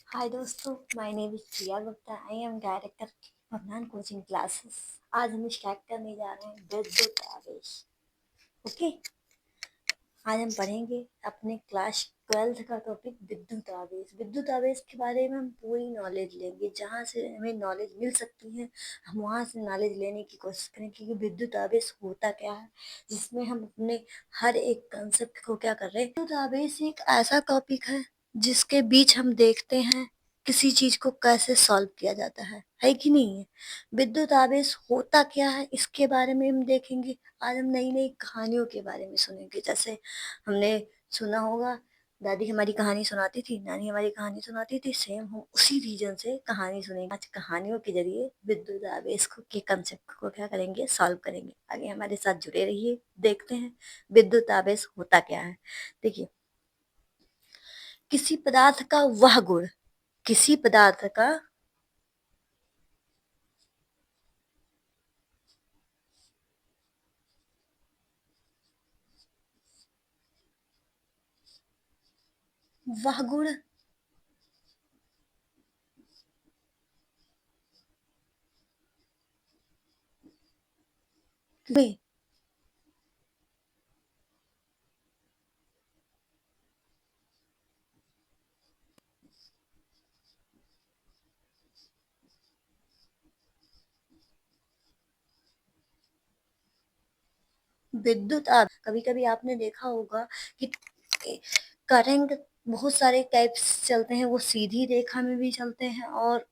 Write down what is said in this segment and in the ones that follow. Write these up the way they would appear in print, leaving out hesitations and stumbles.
हाय दोस्तों, my name is Priya Gupta. I am director Farhan coaching classes. आज हम स्टार्ट करने जा रहे हैं विद्युत आवेश। ओके, आज हम पढ़ेंगे अपने क्लास 12th का टॉपिक विद्युत आवेश। विद्युत आवेश के बारे में हम पूरी नॉलेज लेंगे, जहाँ से हमें नॉलेज मिल सकती है हम वहाँ से नॉलेज लेने की कोशिश करेंगे कि विद्युत आवेश होता क्या है, जिसमें हम अपने हर एक कंसेप्ट को क्या कर रहे हैं। विद्युत आवेश एक ऐसा टॉपिक है जिसके बीच हम देखते हैं किसी चीज को कैसे सॉल्व किया जाता है कि नहीं है। विद्युत आवेश होता क्या है इसके बारे में हम देखेंगे। आज हम नई नई कहानियों के बारे में सुनेंगे। जैसे हमने सुना होगा, दादी हमारी कहानी सुनाती थी, नानी हमारी कहानी सुनाती थी, सेम हम उसी रीजन से कहानी सुनेंगे। आज कहानियों के जरिए विद्युत आवेश को के कंसेप्ट को क्या करेंगे, सॉल्व करेंगे। आगे हमारे साथ जुड़े रहिए, देखते हैं विद्युत आवेश होता क्या है। देखिए, किसी पदार्थ का वह गुण, किसी पदार्थ का वह गुण में विद्युत आ कभी कभी आपने देखा होगा कि करंट बहुत सारे टाइप्स चलते हैं। वो सीधी रेखा में भी चलते हैं और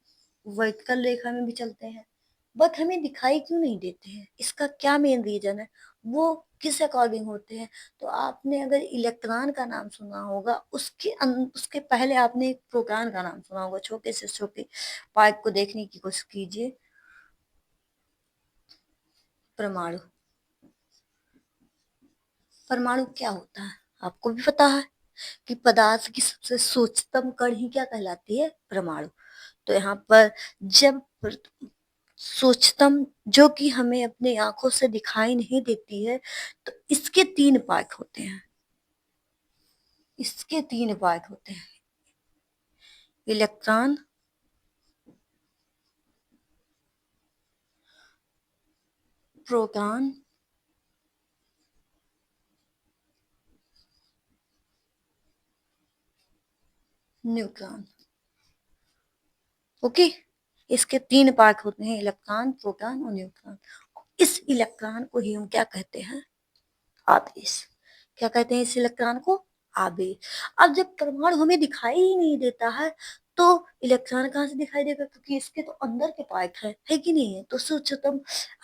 वर्टिकल रेखा में भी चलते हैं, बट हमें दिखाई क्यों नहीं देते हैं? इसका क्या मेन रीजन है? वो किस अकॉर्डिंग होते हैं? तो आपने अगर इलेक्ट्रॉन का नाम सुना होगा, उसके पहले आपने एक प्रोटॉन का नाम सुना होगा। छोटे से छोटे पार्ट को देखने की कोशिश कीजिए। परमाणु। परमाणु क्या होता है आपको भी पता है कि पदार्थ की सबसे सूक्ष्मतम कण ही क्या कहलाती है? परमाणु। तो यहाँ पर जब सूक्ष्मतम, जो कि हमें अपने आंखों से दिखाई नहीं देती है, तो इसके तीन पार्ट होते हैं। इसके तीन पार्ट होते हैं: इलेक्ट्रॉन, प्रोटॉन, न्यूट्रॉन। ओके, इसके तीन पार्ट होते हैं: इलेक्ट्रॉन, प्रोटॉन और न्यूट्रॉन। इस इलेक्ट्रॉन को ही हम क्या कहते हैं? आवेश। क्या कहते हैं इस इलेक्ट्रॉन को? आवेश। अब जब परमाणु हमें दिखाई ही नहीं देता है, तो इलेक्ट्रॉन कहाँ से दिखाई देगा? क्योंकि इसके तो अंदर के पार्ट है कि नहीं है। तो सोचो,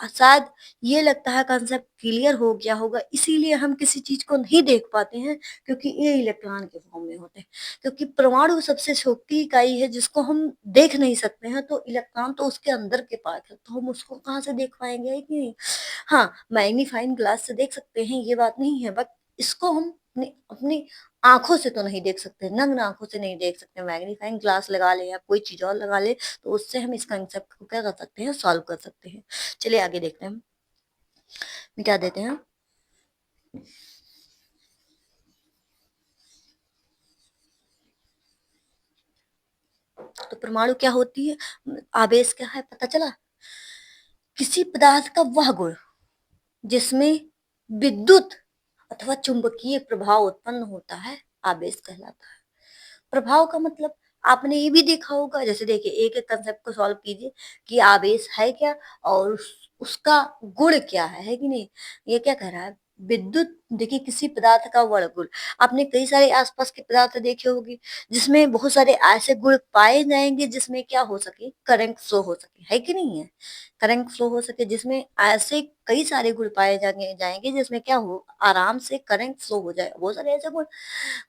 शायद ये लगता है कंसेप्ट क्लियर हो गया होगा। इसीलिए हम किसी चीज को नहीं देख पाते हैं, क्योंकि ये इलेक्ट्रॉन के फॉर्म में होते हैं। क्योंकि परमाणु सबसे छोटी इकाई है जिसको हम देख नहीं सकते हैं, तो इलेक्ट्रॉन तो उसके अंदर के पार्ट है, तो हम उसको कहाँ से देख पाएंगे, है कि नहीं। हाँ, मैग्नीफाइंग ग्लास से देख सकते हैं, ये बात नहीं है, बट इसको हम अपनी अपनी आंखों से तो नहीं देख सकते, नग्न आंखों से नहीं देख सकते। मैग्नीफाइंग ग्लास लगा ले या कोई चीज और लगा ले, तो उससे हम इस कंसेप्ट को क्या कर सकते हैं? सॉल्व कर सकते हैं। चलिए आगे देखते हैं, मिटा देते हैं। तो परमाणु क्या होती है, आवेश क्या है, पता चला। किसी पदार्थ का वह गुण जिसमें विद्युत अथवा चुंबकीय प्रभाव उत्पन्न होता है, आवेश कहलाता है। प्रभाव का मतलब आपने ये भी देखा होगा। जैसे देखिए, एक एक कंसेप्ट को सॉल्व कीजिए कि आवेश है क्या और उसका गुण क्या है कि नहीं। ये क्या कह रहा है? विद्युत। देखिए, किसी पदार्थ का वर्ण गुण, आपने कई सारे आसपास के पदार्थ देखे होंगे जिसमें बहुत सारे ऐसे गुण पाए जाएंगे जिसमें क्या हो सके, करंट फ्लो हो सके, है कि नहीं है। करंट फ्लो हो सके, जिसमें ऐसे कई सारे गुण पाए जाएंगे जिसमें क्या हो, आराम से करंट फ्लो हो जाए। बहुत सारे ऐसे गुण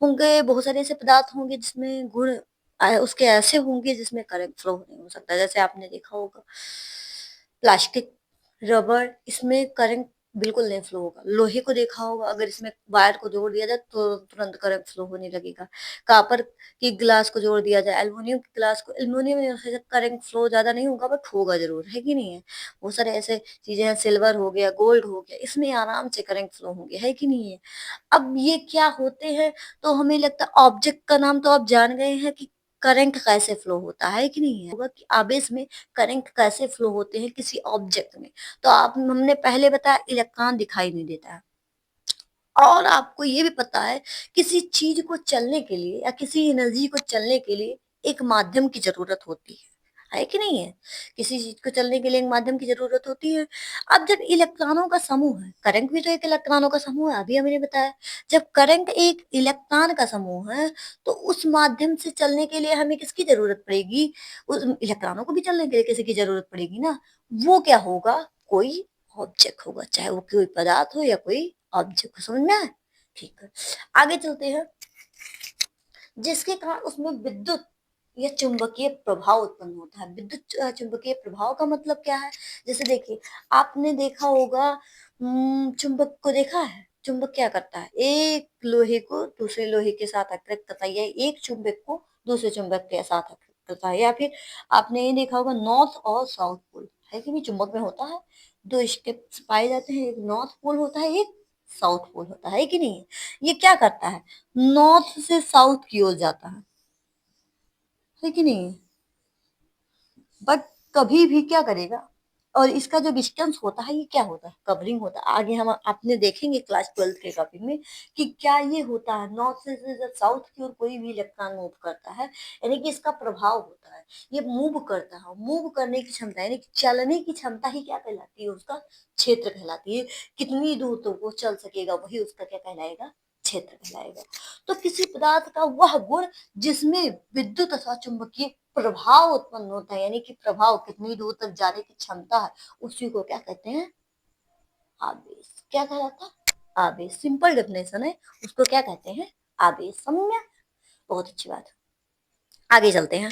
होंगे, बहुत सारे ऐसे पदार्थ होंगे जिसमें गुण उसके ऐसे होंगे जिसमें करंट फ्लो नहीं हो सकता। जैसे आपने देखा होगा, प्लास्टिक, रबर, इसमें करंट बिल्कुल नहीं फ्लो होगा। लोहे को देखा होगा, अगर इसमें वायर को जोड़ दिया जाए तो तुरंत करंट फ्लो होने लगेगा। कापर की ग्लास को जोड़ दिया जाए एल्युमिनियम की ग्लास को, एल्युमिनियम में करंट फ्लो ज्यादा नहीं होगा, बट होगा जरूर, है कि नहीं है। बहुत सारे ऐसे चीजें हैं, सिल्वर हो गया, गोल्ड हो गया, इसमें आराम से करंट फ्लो होंगे, है कि नहीं है। अब ये क्या होते हैं? तो हमें लगता है, ऑब्जेक्ट का नाम तो आप जान गए हैं कि करंट कैसे फ्लो होता है कि नहीं है होगा कि आवेश में करंट कैसे फ्लो होते हैं किसी ऑब्जेक्ट में। तो आप हमने पहले बताया इलेक्ट्रॉन दिखाई नहीं देता है। और आपको ये भी पता है किसी चीज को चलने के लिए या किसी एनर्जी को चलने के लिए एक माध्यम की जरूरत होती है कि नहीं है। किसी चीज को चलने के लिए एक माध्यम की जरूरत होती है। अब जब इलेक्ट्रॉनों का समूह है, करंट भी तो एक इलेक्ट्रॉनों का समूह है, अभी हमने बताया। जब करंट एक इलेक्ट्रॉन का समूह है तो उस माध्यम से चलने के लिए हमें किसकी जरूरत पड़ेगी? उस इलेक्ट्रॉनों को भी चलने के लिए किसी की जरूरत पड़ेगी ना। वो क्या होगा? कोई ऑब्जेक्ट होगा, चाहे वो कोई पदार्थ हो या कोई ऑब्जेक्ट को। समझ में आया? ठीक है, आगे चलते हैं। जिसके कारण उसमें विद्युत या चुंबकीय प्रभाव उत्पन्न होता है। विद्युत चुंबकीय प्रभाव का मतलब क्या है? जैसे देखिए, आपने देखा होगा, चुंबक को देखा है। चुंबक क्या करता है? एक लोहे को दूसरे लोहे के साथ आकृत करता है, या एक चुंबक को दूसरे चुंबक के साथ आकृत करता है। या फिर आपने ये देखा होगा, नॉर्थ और साउथ पोल है कि नहीं चुंबक में होता है। दो इसके पाए जाते हैं, एक नॉर्थ पोल होता है, एक साउथ पोल होता है कि नहीं। ये क्या करता है? नॉर्थ से साउथ की ओर जाता है कि नहीं। बट कभी भी क्या करेगा? और इसका जो डिस्टेंस होता है ये क्या होता है? कवरिंग होता है। आगे हम आपने देखेंगे क्लास 12 के टॉपिक में कि क्या ये होता है। नॉर्थ से जब साउथ की ओर कोई भी इलेक्ट्रॉन मूव करता है, यानी कि इसका प्रभाव होता है। ये मूव करता है, मूव करने की क्षमता यानी कि चलने की क्षमता ही क्या कहलाती है? उसका क्षेत्र कहलाती है। कितनी दूर तो वो चल सकेगा वही उसका क्या कहलाएगा? क्षेत्र कहलाएगा। तो किसी पदार्थ का वह गुण जिसमें विद्युत अथवा चुंबकीय प्रभाव उत्पन्न होता है, यानी कि प्रभाव कितनी दूर तक जाने की क्षमता है, उसी को क्या कहते हैं? आवेश। क्या कहलाता है? आवेश। सिंपल डेफिनेशन है, उसको क्या कहते हैं? आवेश। समझ में? बहुत अच्छी बात है, आगे चलते हैं।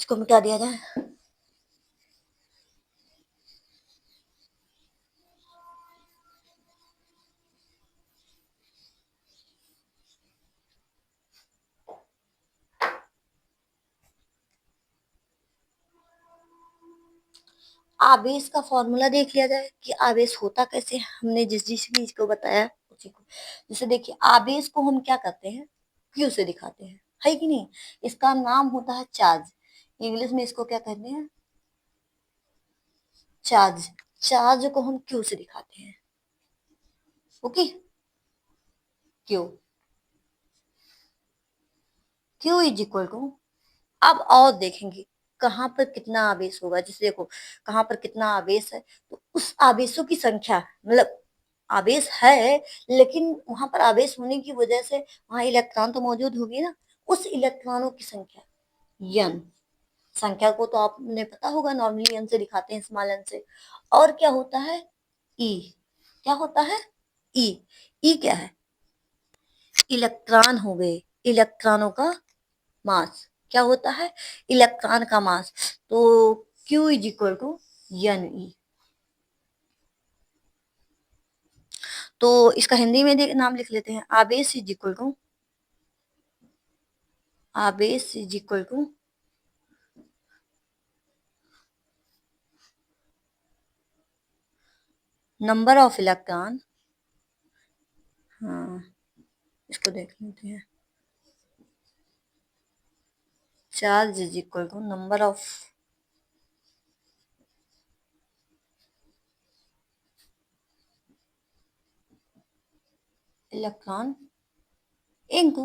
इसको मिटा दिया जाए। आवेश का फॉर्मूला देख लिया जाए कि आवेश होता कैसे है। हमने जिस जिस चीज को बताया उसी को। जैसे देखिए, आवेश को हम क्या करते हैं? क्यू से दिखाते हैं, है कि नहीं। इसका नाम होता है चार्ज। इंग्लिश में इसको क्या कहते हैं? चार्ज। चार्ज को हम क्यू से दिखाते हैं। Okay, Q. Q is equal to, अब और देखेंगे कहाँ पर कितना आवेश होगा। जैसे देखो, कहाँ पर कितना आवेश है तो उस आवेशों की संख्या, मतलब आवेश है लेकिन वहां पर आवेश होने की वजह से वहां इलेक्ट्रॉन तो मौजूद होगी ना। उस इलेक्ट्रॉनों की संख्या यन। संख्या को तो आपने पता होगा, नॉर्मली एन से दिखाते हैं, स्मॉल एन से। और क्या होता है? ई। क्या होता है? ई। ई क्या है? इलेक्ट्रॉन हो गए, इलेक्ट्रॉनों का मास। क्या होता है? इलेक्ट्रॉन का मास। तो Q is equal to N E. तो इसका हिंदी में नाम लिख लेते हैं, आवेश इज इक्वल टू, आवेश is equal to number of electron. हाँ, इसको देख लेते हैं। Charge is equal to number of electron into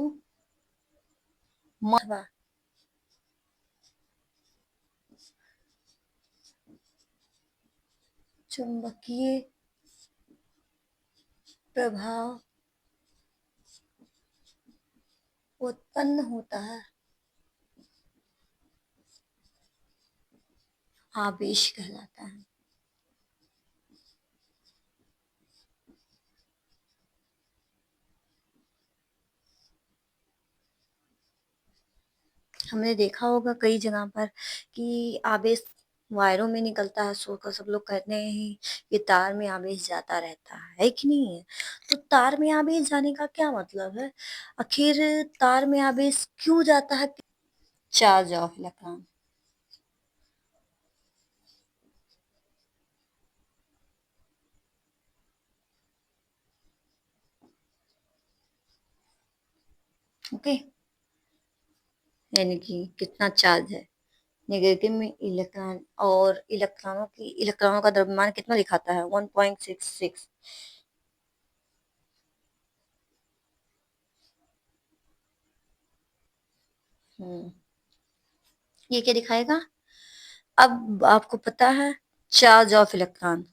mass. चुंबकीय प्रभाव उत्पन्न होता है, आवेश कहलाता है। हमने देखा होगा कई जगह पर कि आवेश वायरों में निकलता है, सोकर सब लोग कहते हैं कि तार में आवेश जाता रहता है कि नहीं है। तो तार में आवेश जाने का क्या मतलब है? आखिर तार में आवेश क्यों जाता है? Charge of electron. ओके, यानी कि कितना चार्ज है। नेगेटिव में इलेक्ट्रॉन, और इलेक्ट्रॉनों का द्रव्यमान कितना दिखाता है, 1.66। हम्म, ये क्या दिखाएगा। अब आपको पता है charge of electron,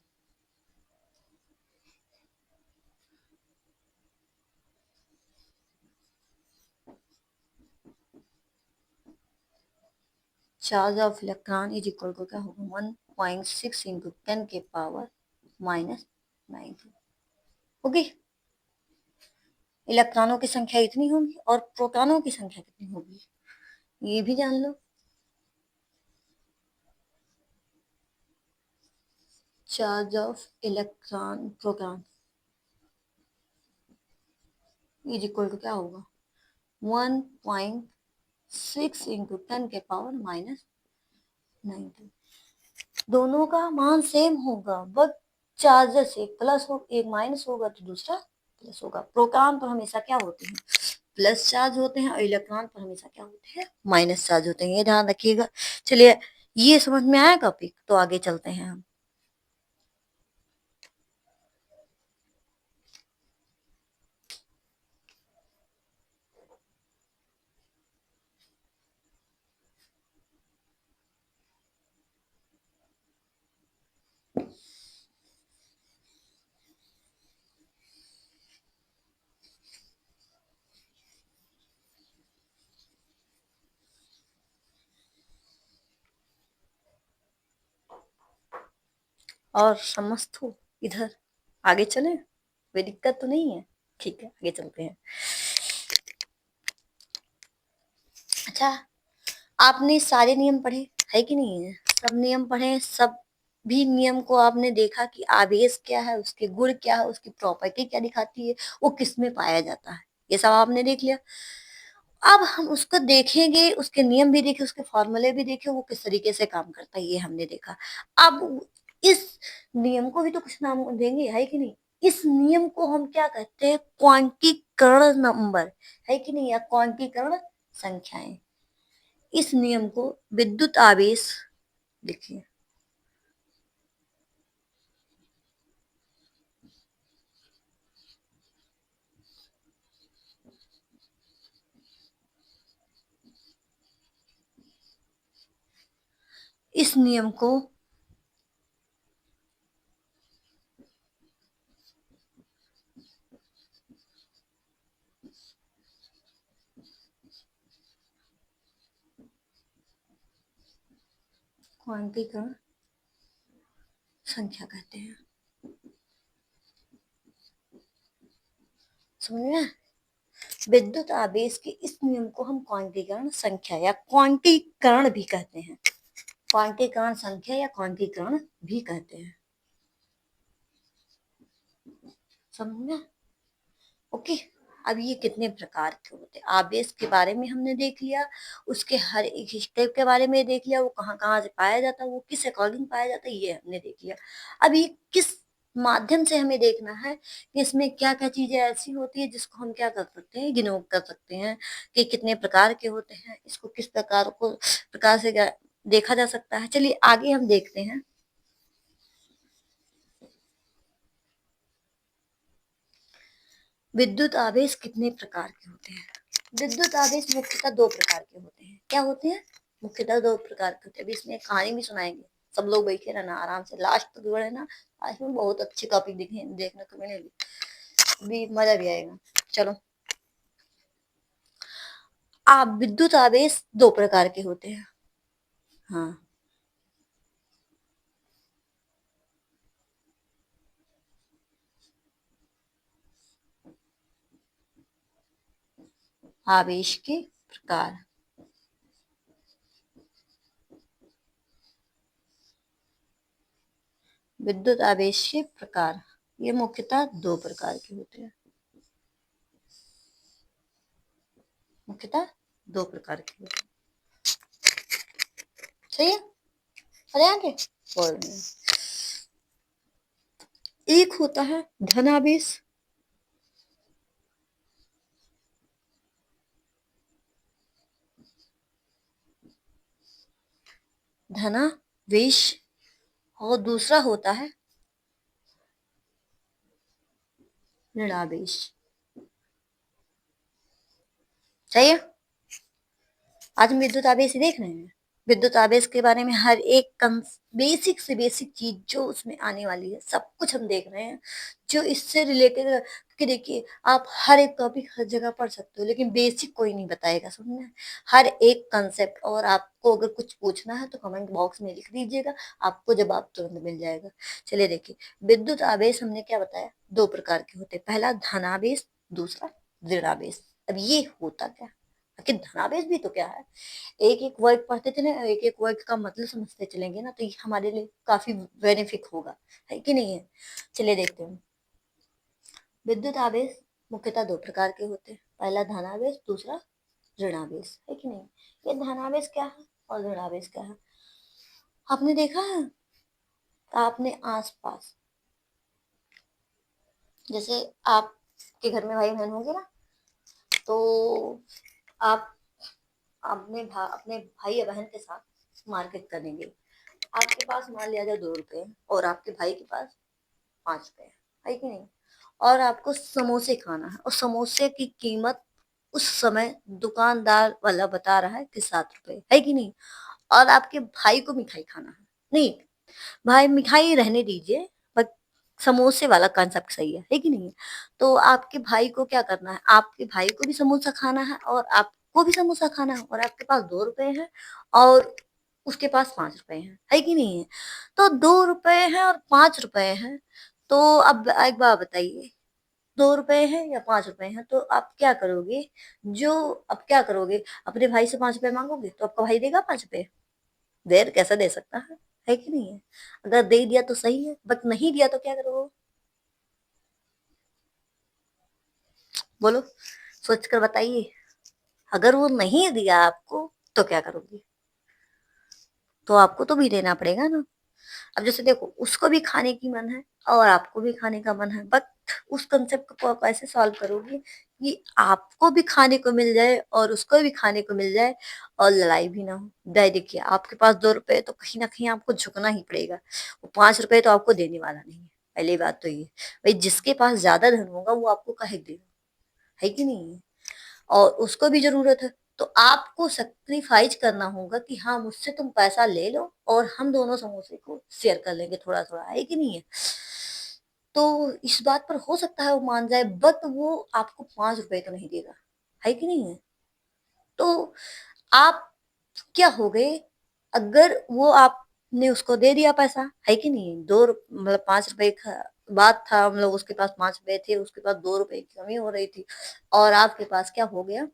charge of electron is equal to क्या होगा, 1.6 इंटू 10 के पावर माइनस 9। ओके, इलेक्ट्रॉनों की संख्या इतनी होगी और प्रोटॉनों की संख्या कितनी होगी, ये भी जान लो। Charge of electron proton is equal to क्या होगा, 1.6 इंटू 10 के पावर माइनस 9। दोनों का मान सेम होगा, बट चार्जेस एक प्लस हो एक माइनस होगा तो दूसरा प्लस होगा। प्रोटॉन पर हमेशा क्या होते हैं, प्लस चार्ज होते हैं, और इलेक्ट्रॉन पर हमेशा क्या होते हैं, माइनस चार्ज होते हैं, ये ध्यान रखिएगा। चलिए, ये समझ में आया टॉपिक, तो आगे चलते हैं हम। और समझ हो इधर, आगे चले, कोई दिक्कत तो नहीं है। ठीक है, आगे चलते हैं। अच्छा, आपने सारे नियम पढ़े है कि नहीं है, सब नियम पढ़े, सब भी नियम को आपने देखा कि आवेश क्या है, उसके गुण क्या है, उसकी प्रॉपर्टी क्या दिखाती है, वो किस में पाया जाता है, ये सब आपने देख लिया। अब हम उसको देखेंगे, उसके नियम भी देखे, उसके फॉर्मूले भी देखे, वो किस तरीके से काम करता है ये हमने देखा। अब इस नियम को भी तो कुछ नाम देंगे, है कि नहीं। इस नियम को हम क्या कहते हैं, क्वांटीकरण नंबर, है कि नहीं, या क्वांटीकरण संख्याएं। इस नियम को विद्युत आवेश, देखिए, इस नियम को क्वांटीकरण संख्या कहते हैं। समझ में आया? विद्युत आवेश के इस नियम को हम क्वांटीकरण संख्या या क्वांटीकरण भी कहते हैं। क्वांटीकरण संख्या या क्वांटीकरण भी कहते हैं। समझ में? ओके। अब ये कितने प्रकार के होते हैं, आवेश के बारे में हमने देख लिया, उसके हर एक स्टेप के बारे में देख लिया, वो कहाँ कहाँ से पाया जाता है, वो किस अकॉर्डिंग पाया जाता है, ये हमने देख लिया। अब ये किस माध्यम से हमें देखना है कि इसमें क्या क्या चीजें ऐसी होती है जिसको हम क्या कर सकते हैं, गिनो कर सकते हैं कि कितने प्रकार के होते हैं, इसको किस प्रकार से देखा जा सकता है। चलिए आगे हम देखते हैं। विद्युत आवेश कितने प्रकार के होते हैं। विद्युत आवेश मुख्यतः दो प्रकार के होते हैं। क्या होते हैं, मुख्यतः दो प्रकार के होते हैं। अभी इसमें कहानी भी सुनाएंगे, सब लोग बैठे रहना आराम से, लास्ट तक जुड़े ना। आज में बहुत अच्छी टॉपिक देखने को मिलेगी, भी मजा भी आएगा। चलो, आप विद्युत आवेश दो प्रकार के होते हैं। हाँ, आवेश के प्रकार, विद्युत आवेश के प्रकार, ये मुख्यतः दो प्रकार के होते हैं। मुख्यतः दो प्रकार के होते हैं। सही है, अरे आगे और एक होता है धनावेश, धनावेश और दूसरा होता है ऋणावेश। सही है। आज हम विद्युत आवेश ही देख रहे हैं। विद्युत आवेश के बारे में हर एक बेसिक से बेसिक चीज जो उसमें आने वाली है सब कुछ हम देख रहे हैं, जो इससे रिलेटेड। कि देखिए, आप हर एक टॉपिक हर जगह पढ़ सकते हो, लेकिन बेसिक कोई नहीं बताएगा, समझना। हर एक कंसेप्ट, और आपको अगर कुछ पूछना है तो कमेंट बॉक्स में लिख दीजिएगा, आपको जवाब तुरंत मिल जाएगा। चलिए देखिए, विद्युत आवेश हमने क्या बताया, दो प्रकार के होते हैं। पहला धनावेश, दूसरा ऋणावेश। अब ये होता क्या, आखिर धनावेश भी तो क्या है। एक एक वर्ड पढ़ते चले, एक एक वर्ड का मतलब समझते चलेंगे ना, तो ये हमारे लिए काफी बेनिफिक होगा, है कि नहीं है। चलिए देखते हैं। विद्युत आवेश मुख्यतः दो प्रकार के होते हैं। पहला धनावेश, दूसरा ऋणावेश, है कि नहीं। ये धनावेश क्या है और ऋणावेश क्या है, आपने देखा है। आपने आसपास, जैसे आपके घर में भाई बहन होंगे ना, तो आप अपने भाई या बहन के साथ मार्केट करेंगे। आपके पास मान लिया जाए 2 रुपए और आपके भाई के पास 5 रुपए, है कि नहीं। और आपको समोसे खाना है, और समोसे की कीमत उस समय दुकानदार वाला बता रहा है कि 7 रुपए, है कि नहीं। और आपके भाई को मिठाई खाना है, नहीं, भाई मिठाई रहने दीजिए, बट समोसे वाला कंसेप्ट सही है कि नहीं। तो आपके भाई को क्या करना है, आपके भाई को भी समोसा खाना है और आपको भी समोसा खाना है, और आपके पास 2 रुपए हैं और उसके पास 5 रुपए हैं, है कि नहीं है। तो 2 रुपए हैं और 5 रुपए हैं, तो अब एक बात बताइए, 2 रुपए हैं या 5 रुपए हैं, तो आप क्या करोगे। जो अब क्या करोगे, अपने भाई से 5 रुपए मांगोगे तो आपका भाई देगा 5 रुपए, देर कैसे दे सकता है कि नहीं है। अगर दे दिया तो सही है, बट नहीं दिया तो क्या करोगे, बोलो, सोच कर बताइए। अगर वो नहीं दिया आपको तो क्या करोगे, तो आपको तो भी देना पड़ेगा ना। अब जैसे देखो, उसको भी खाने की मन है और आपको भी खाने का मन है, बट उस कंसेप्ट को आप कैसे सॉल्व करोगे कि आपको भी खाने को मिल जाए और उसको भी खाने को मिल जाए और लड़ाई भी ना हो। देखिए, आपके पास 2 रुपए तो कहीं ना कहीं आपको झुकना ही पड़ेगा, वो 5 रुपए तो आपको देने वाला नहीं है। पहली बात तो ये, भाई जिसके पास ज्यादा धन होगा वो आपको काहे देगा, है कि नहीं। और उसको भी जरूरत है, तो आपको सेक्रीफाइस करना होगा कि हाँ, मुझसे तुम पैसा ले लो और हम दोनों समोसे को शेयर कर लेंगे थोड़ा थोड़ा, है कि नहीं है। तो इस बात पर हो सकता है वो मान जाए, बट वो आपको 5 रुपए तो नहीं देगा, है कि नहीं है। तो आप क्या हो गए, अगर वो आपने उसको दे दिया पैसा, है कि नहीं, मतलब 5 रुपए का बात था, हम लोग उसके पास 5 रुपए थे, उसके पास 2 रुपए की कमी हो रही थी, और आपके पास क्या हो गया,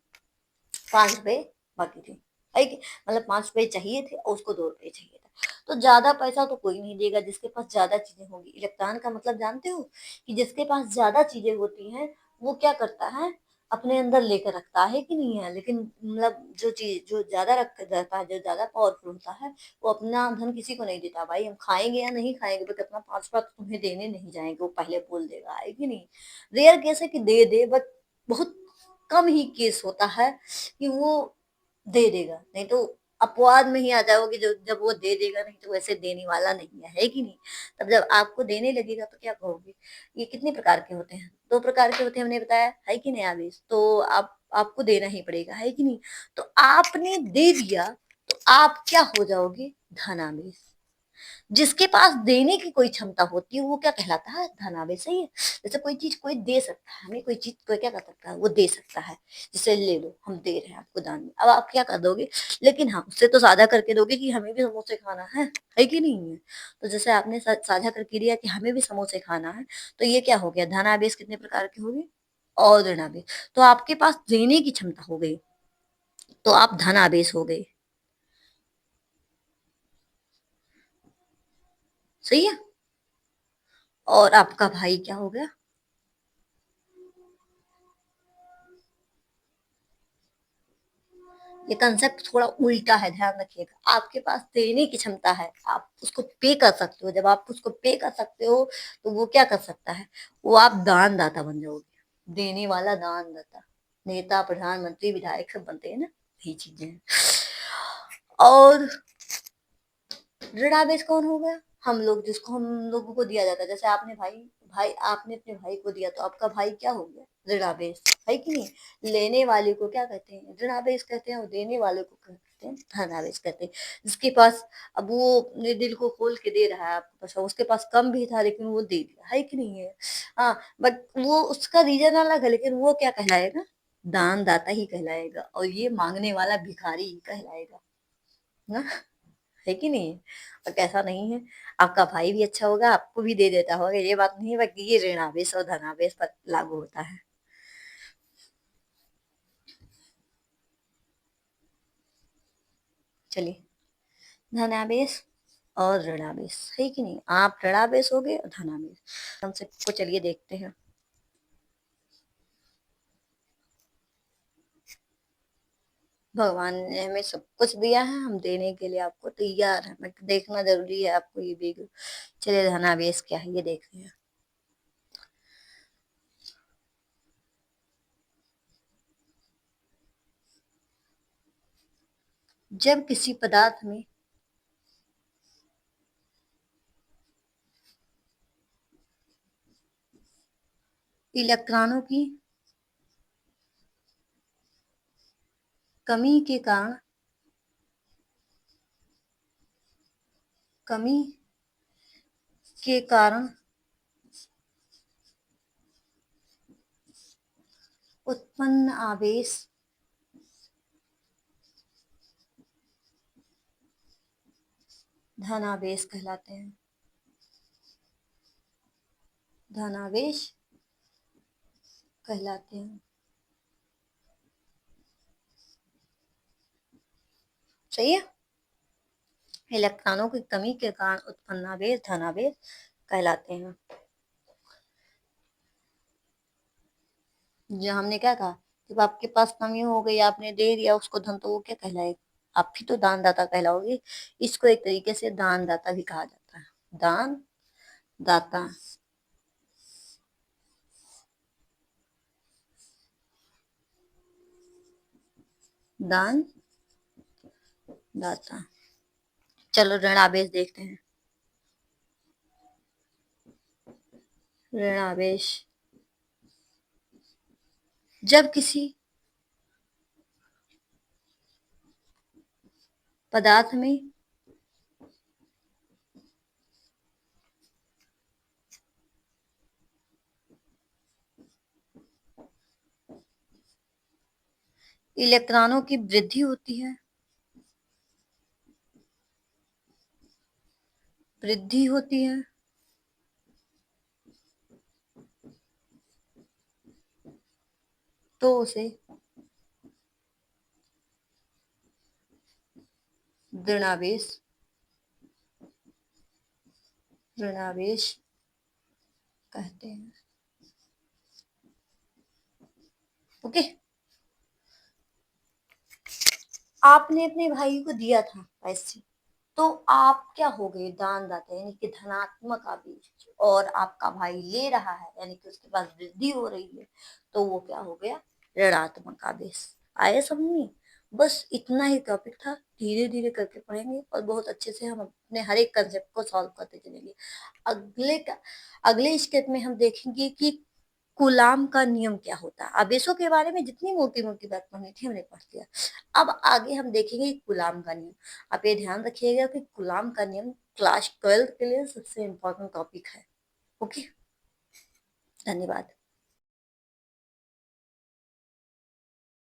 5 रुपए बाकी थे, है कि मतलब 5 रुपए चाहिए थे और उसको 2 रुपए चाहिए था। तो ज्यादा पैसा तो कोई नहीं देगा जिसके पास ज्यादा चीजें होंगी। इलेक्ट्रॉन का मतलब जानते हो, कि जिसके पास ज्यादा चीजें होती हैं वो क्या करता है, अपने अंदर लेकर रखता है कि नहीं है। लेकिन मतलब जो चीज जो ज्यादा रख रहता है, जो ज्यादा पावरफुल होता है, वो अपना धन किसी को नहीं देता। भाई हम खाएंगे या नहीं खाएंगे, बट अपना 5 रुपया तो तुम्हें देने नहीं जाएंगे, वो पहले बोल देगा, है कि नहीं। रेयर केस है कि दे दे, बट बहुत कम ही केस होता है कि वो दे देगा, नहीं तो अपवाद में ही आ जाओगे, जो जब वो दे देगा, नहीं तो वैसे देने वाला नहीं है कि नहीं। तब जब आपको देने लगेगा तो क्या कहोगे। ये कितने प्रकार के होते हैं, 2 प्रकार के होते हैं, हमने बताया, है कि नहीं आवेश। तो आपको देना ही पड़ेगा, है कि नहीं। तो आपने दे दिया तो आप क्या हो जाओगे, धनावेश। जिसके पास देने की कोई क्षमता होती है वो क्या कहलाता है, धनावेश, सही है। जैसे कोई चीज कोई दे सकता है हमें, कोई चीज कोई क्या कर सकता है, वो दे सकता है। जैसे ले लो, हम दे रहे हैं आपको दान में, अब आप क्या कर दोगे, लेकिन हाँ उससे तो साझा करके दोगे कि हमें भी समोसे खाना है कि नहीं है। तो जैसे आपने साझा करके दिया कि हमें भी समोसे खाना है, तो ये क्या हो गया, धनावेश कितने प्रकार के हो गए, और ऋणावेश। तो आपके पास देने की क्षमता हो गई, तो आप धनावेश हो गए, सही है। और आपका भाई क्या हो गया, ये कंसेप्ट थोड़ा उल्टा है, ध्यान रखिएगा। आपके पास देने की क्षमता है, आप उसको पे कर सकते हो, जब आप उसको पे कर सकते हो तो वो क्या कर सकता है, वो आप दान दाता बन जाओगे, देने वाला दान दाता। नेता, प्रधानमंत्री, विधायक सब बनते हैं ना, यही चीजें हैं। और ऋणावेश कौन हो गया? हम लोग, जिसको हम लोगों को दिया जाता है। जैसे आपने भाई भाई आपने अपने भाई को दिया तो आपका भाई क्या हो गया? ऋणावेश, है कि नहीं? लेने वाले को क्या कहते हैं? ऋणावेश कहते हैं, और देने वाले को कहते हैं धनावेश कहते हैं। जिसके पास, अब वो अपने दिल को खोल के दे रहा है आपके पास, उसके पास कम भी था लेकिन वो दे दिया, है कि नहीं है? हाँ, बट वो उसका रीजन अलग है, लेकिन वो क्या कहलाएगा? दानदाता ही कहलाएगा, और ये मांगने वाला भिखारी ही कहलाएगा ना, है कि नहीं? और कैसा नहीं है, आपका भाई भी अच्छा होगा, आपको भी दे देता होगा, ये बात नहीं है, बाकी ये ऋणावेश और धनावेश पर लागू होता है। चलिए, धनावेश और ऋणावेश, है कि नहीं? आप ऋणावेश हो गए और धनावेश, हम सबको चलिए देखते हैं। भगवान ने हमें सब कुछ दिया है, हम देने के लिए आपको तैयार है, बट देखना जरूरी है आपको ये भी। चलिए, धनावेश क्या है ये देखते हैं। जब किसी पदार्थ में इलेक्ट्रॉनों की कमी के कारण, कमी के कारण उत्पन्न आवेश धनावेश कहलाते हैं। धनावेश कहलाते हैं। सही है। इलेक्ट्रॉनों की कमी के कारण उत्पन्न आवेश धनावेश कहलाते हैं। जो हमने क्या कहा, जब आपके पास कमी हो गई, आपने दे दिया उसको धन, तो वो क्या कहलाएगा? आप भी तो दानदाता कहलाओगे। इसको एक तरीके से दानदाता भी कहा जाता है। दान दाता, दान दाता। चलो, ऋणावेश देखते हैं। ऋणावेश, जब किसी पदार्थ में इलेक्ट्रॉनों की वृद्धि होती है, वृद्धि होती है, तो उसे ऋणावेश, ऋणावेश कहते हैं। ओके। आपने अपने भाई को दिया था पैसे, तो आप क्या हो गए? दानदाता, यानी कि धनात्मक आवेश। और आपका भाई ले रहा है, यानी कि उसके पास वृद्धि हो रही है, तो वो क्या हो गया? ऋणात्मक आवेश। आया समझ में? बस इतना ही टॉपिक था, धीरे धीरे करके पढ़ेंगे और बहुत अच्छे से हम अपने हर एक कंसेप्ट को सॉल्व करते चलेंगे। अगले का अगले स्टेप में हम देखेंगे कि कूलाम का नियम क्या होता है। आवेशों के बारे में जितनी मोटी मोटी बात पढ़नी थी हमने पढ़ लिया। अब आगे हम देखेंगे कूलाम का नियम। आप ये ध्यान रखिएगा कि कूलाम का नियम क्लास 12 के लिए सबसे इम्पोर्टेंट टॉपिक है। ओके, धन्यवाद।